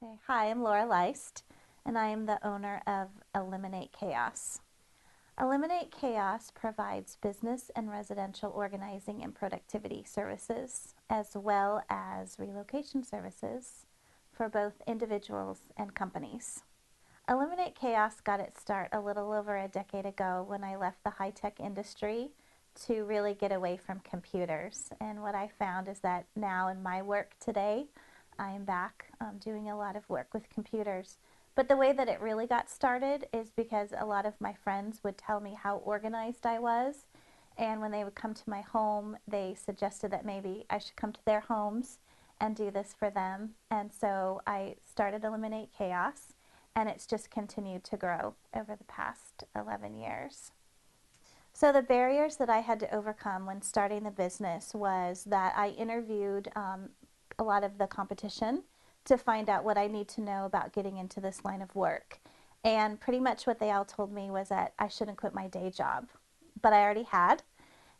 Okay. Hi, I'm Laura Leist, and I am the owner of Eliminate Chaos. Eliminate Chaos provides business and residential organizing and productivity services, as well as relocation services for both individuals and companies. Eliminate Chaos got its start a little over a decade ago when I left the high-tech industry to really get away from computers. And what I found is that now in my work today, I am back doing a lot of work with computers. But the way that it really got started is because a lot of my friends would tell me how organized I was. And when they would come to my home, they suggested that maybe I should come to their homes and do this for them. And so I started Eliminate Chaos, and it's just continued to grow over the past 11 years. So the barriers that I had to overcome when starting the business was that I interviewed a lot of the competition to find out what I need to know about getting into this line of work. And pretty much what they all told me was that I shouldn't quit my day job, but I already had.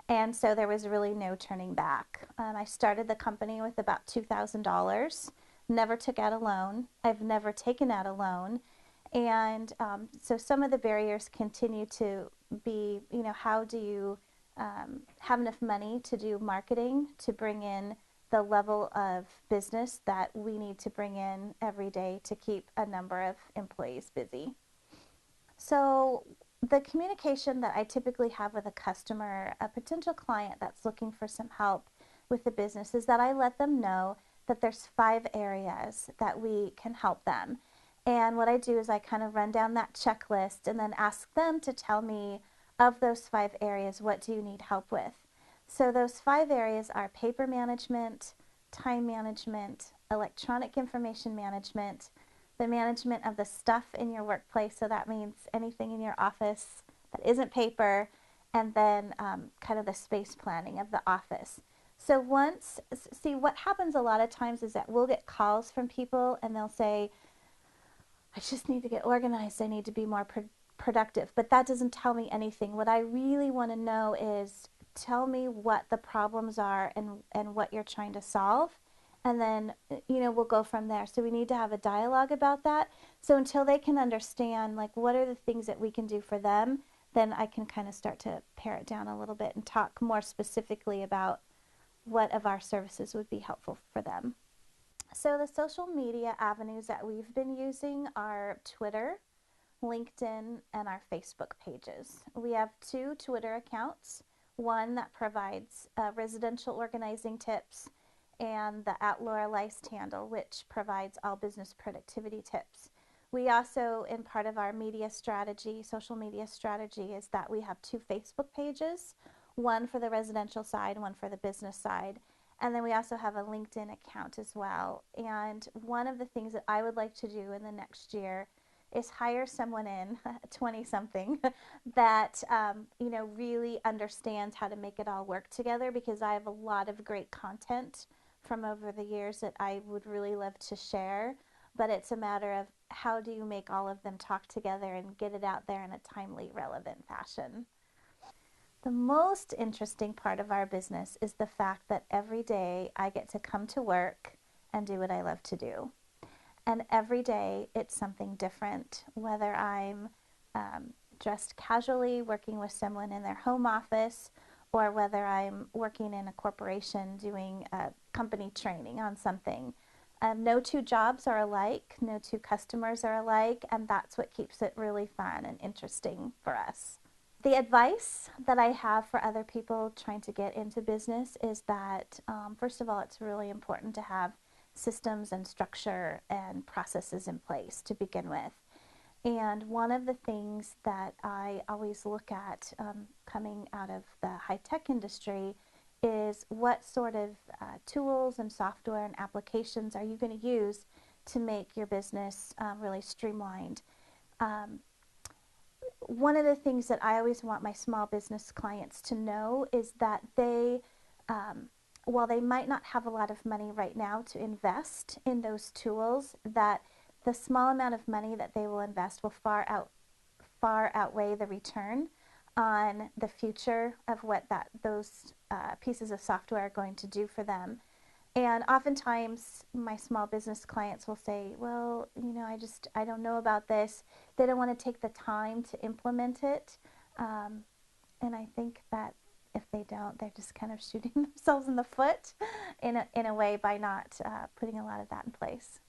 And so there was really no turning back. I started the company with about $2,000, never took out a loan. I've never taken out a loan. And so some of the barriers continue to be, how do you have enough money to do marketing, to bring in the level of business that we need to bring in every day to keep a number of employees busy. So the communication that I typically have with a customer, a potential client that's looking for some help with the business, is that I let them know that there's 5 areas that we can help them. And what I do is I kind of run down that checklist and then ask them to tell me, of those 5 areas, what do you need help with? So those 5 areas are paper management, time management, electronic information management, the management of the stuff in your workplace. So that means anything in your office that isn't paper, and then kind of the space planning of the office. So see, what happens a lot of times is that we'll get calls from people and they'll say, I just need to get organized. I need to be more productive. But that doesn't tell me anything. What I really want to know is, tell me what the problems are and what you're trying to solve. And then, we'll go from there. So we need to have a dialogue about that. So until they can understand, like, what are the things that we can do for them, then I can kind of start to pare it down a little bit and talk more specifically about what of our services would be helpful for them. So the social media avenues that we've been using are Twitter, LinkedIn, and our Facebook pages. We have 2 Twitter accounts, one that provides residential organizing tips, and the @Laura Leist handle, which provides all business productivity tips. We also, in part of our media strategy, social media strategy, is that we have 2 Facebook pages, one for the residential side, one for the business side. And then we also have a LinkedIn account as well. And one of the things that I would like to do in the next year is hire someone in, 20 something, that really understands how to make it all work together, because I have a lot of great content from over the years that I would really love to share, but it's a matter of how do you make all of them talk together and get it out there in a timely, relevant fashion. The most interesting part of our business is the fact that every day I get to come to work and do what I love to do. And every day it's something different, whether I'm dressed casually working with someone in their home office, or whether I'm working in a corporation doing company training on something. No 2 jobs are alike, no 2 customers are alike, and that's what keeps it really fun and interesting for us. The advice that I have for other people trying to get into business is that, first of all, it's really important to have systems and structure and processes in place to begin with. And one of the things that I always look at coming out of the high-tech industry is, what sort of tools and software and applications are you going to use to make your business really streamlined. One of the things that I always want my small business clients to know is that while they might not have a lot of money right now to invest in those tools, that the small amount of money that they will invest will far outweigh the return on the future of what those pieces of software are going to do for them. And oftentimes my small business clients will say, well, I don't know about this. They don't want to take the time to implement it. Um, and I think that if they don't, they're just kind of shooting themselves in the foot in a way by not putting a lot of that in place.